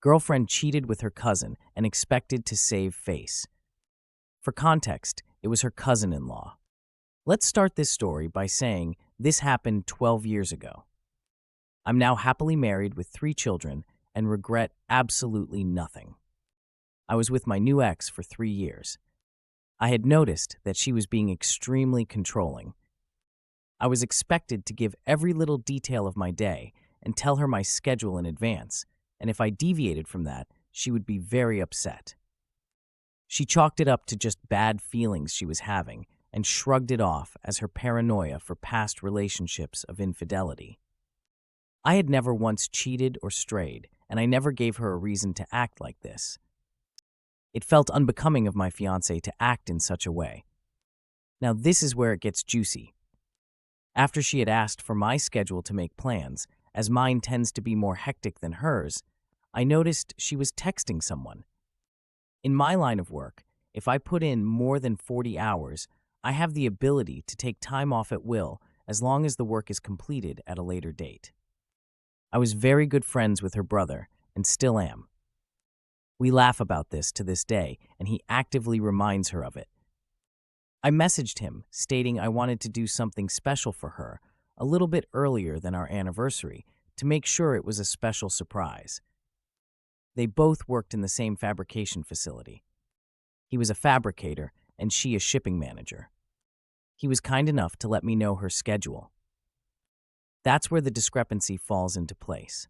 Girlfriend cheated with her cousin and expected to save face. For context, it was her cousin-in-law. Let's start this story by saying this happened 12 years ago. I'm now happily married with 3 children and regret absolutely nothing. I was with my new ex for 3 years. I had noticed that she was being extremely controlling. I was expected to give every little detail of my day and tell her my schedule in advance, and if I deviated from that, she would be very upset. She chalked it up to just bad feelings she was having and shrugged it off as her paranoia for past relationships of infidelity. I had never once cheated or strayed, and I never gave her a reason to act like this. It felt unbecoming of my fiancé to act in such a way. Now this is where it gets juicy. After she had asked for my schedule to make plans, as mine tends to be more hectic than hers, I noticed she was texting someone. In my line of work, if I put in more than 40 hours, I have the ability to take time off at will as long as the work is completed at a later date. I was very good friends with her brother, and still am. We laugh about this to this day, and he actively reminds her of it. I messaged him, stating I wanted to do something special for her, a little bit earlier than our anniversary, to make sure it was a special surprise. They both worked in the same fabrication facility. He was a fabricator, and she a shipping manager. He was kind enough to let me know her schedule. That's where the discrepancy falls into place.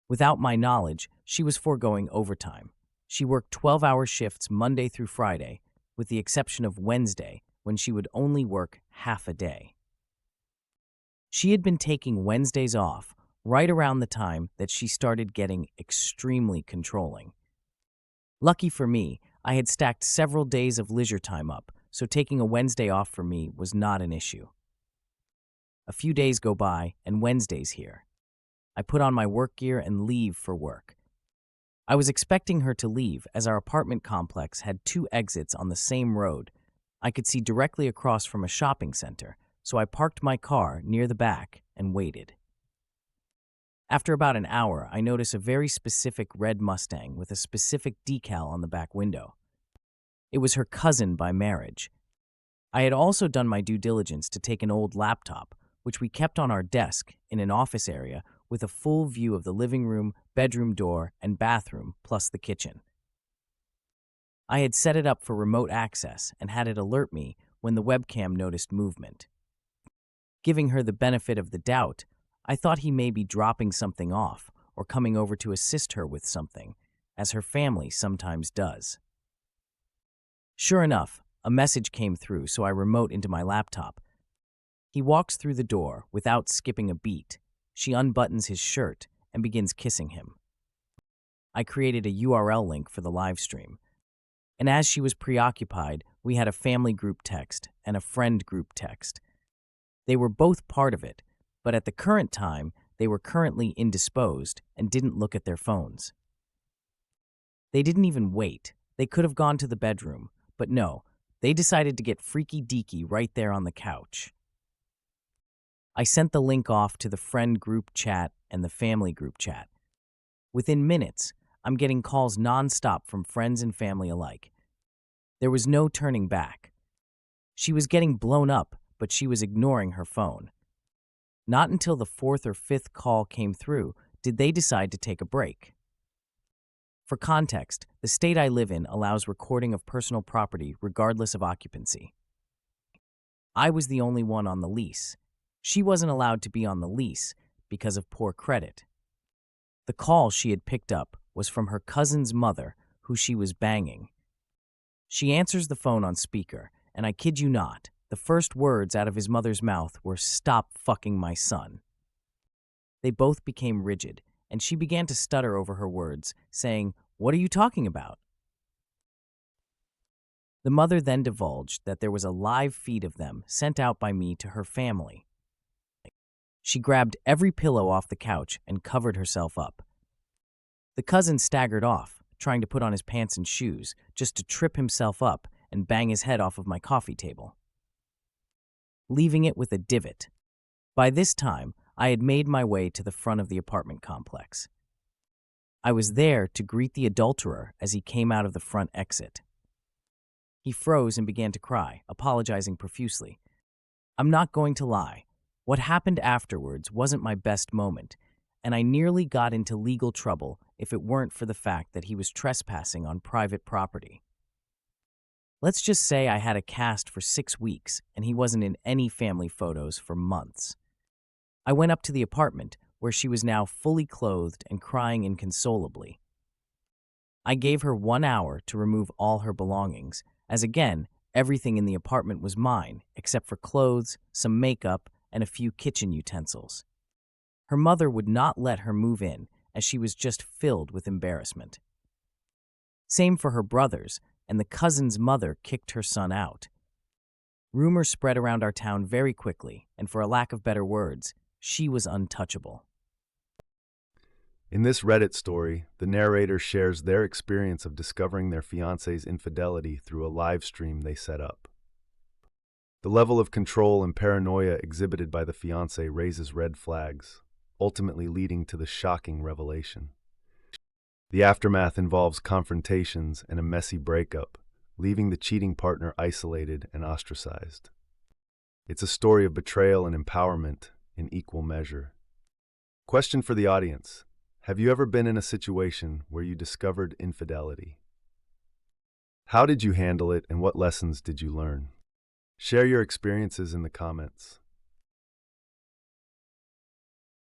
Without my knowledge, she was foregoing overtime. She worked 12-hour shifts Monday through Friday, with the exception of Wednesday, when she would only work half a day. She had been taking Wednesdays off right around the time that she started getting extremely controlling. Lucky for me, I had stacked several days of leisure time up, so taking a Wednesday off for me was not an issue. A few days go by, and Wednesday's here. I put on my work gear and leave for work. I was expecting her to leave as our apartment complex had 2 exits on the same road. I could see directly across from a shopping center, so I parked my car near the back and waited. After about an hour, I notice a very specific red Mustang with a specific decal on the back window. It was her cousin by marriage. I had also done my due diligence to take an old laptop, which we kept on our desk in an office area with a full view of the living room, bedroom door, and bathroom, plus the kitchen. I had set it up for remote access and had it alert me when the webcam noticed movement. Giving her the benefit of the doubt, I thought he may be dropping something off or coming over to assist her with something, as her family sometimes does. Sure enough, a message came through, so I remote into my laptop. He walks through the door without skipping a beat. She unbuttons his shirt and begins kissing him. I created a URL link for the live stream, and as she was preoccupied, we had a family group text and a friend group text. They were both part of it, but at the current time, they were currently indisposed and didn't look at their phones. They didn't even wait. They could have gone to the bedroom, but no, they decided to get freaky-deaky right there on the couch. I sent the link off to the friend group chat and the family group chat. Within minutes, I'm getting calls nonstop from friends and family alike. There was no turning back. She was getting blown up, but she was ignoring her phone. Not until the 4th or 5th call came through did they decide to take a break. For context, the state I live in allows recording of personal property regardless of occupancy. I was the only one on the lease. She wasn't allowed to be on the lease because of poor credit. The call she had picked up was from her cousin's mother, who she was banging. She answers the phone on speaker, and I kid you not, the first words out of his mother's mouth were, "Stop fucking my son." They both became rigid, and she began to stutter over her words, saying, "What are you talking about?" The mother then divulged that there was a live feed of them sent out by me to her family. She grabbed every pillow off the couch and covered herself up. The cousin staggered off, trying to put on his pants and shoes, just to trip himself up and bang his head off of my coffee table, leaving it with a divot. By this time, I had made my way to the front of the apartment complex. I was there to greet the adulterer as he came out of the front exit. He froze and began to cry, apologizing profusely. I'm not going to lie. What happened afterwards wasn't my best moment, and I nearly got into legal trouble if it weren't for the fact that he was trespassing on private property. Let's just say I had a cast for 6 weeks, and he wasn't in any family photos for months. I went up to the apartment, where she was now fully clothed and crying inconsolably. I gave her 1 hour to remove all her belongings, as again, everything in the apartment was mine, except for clothes, some makeup, and a few kitchen utensils. Her mother would not let her move in, as she was just filled with embarrassment. Same for her brothers, and the cousin's mother kicked her son out. Rumors spread around our town very quickly, and for a lack of better words, she was untouchable. In this Reddit story, the narrator shares their experience of discovering their fiancé's infidelity through a live stream they set up. The level of control and paranoia exhibited by the fiancé raises red flags, ultimately leading to the shocking revelation. The aftermath involves confrontations and a messy breakup, leaving the cheating partner isolated and ostracized. It's a story of betrayal and empowerment in equal measure. Question for the audience. Have you ever been in a situation where you discovered infidelity? How did you handle it and what lessons did you learn? Share your experiences in the comments.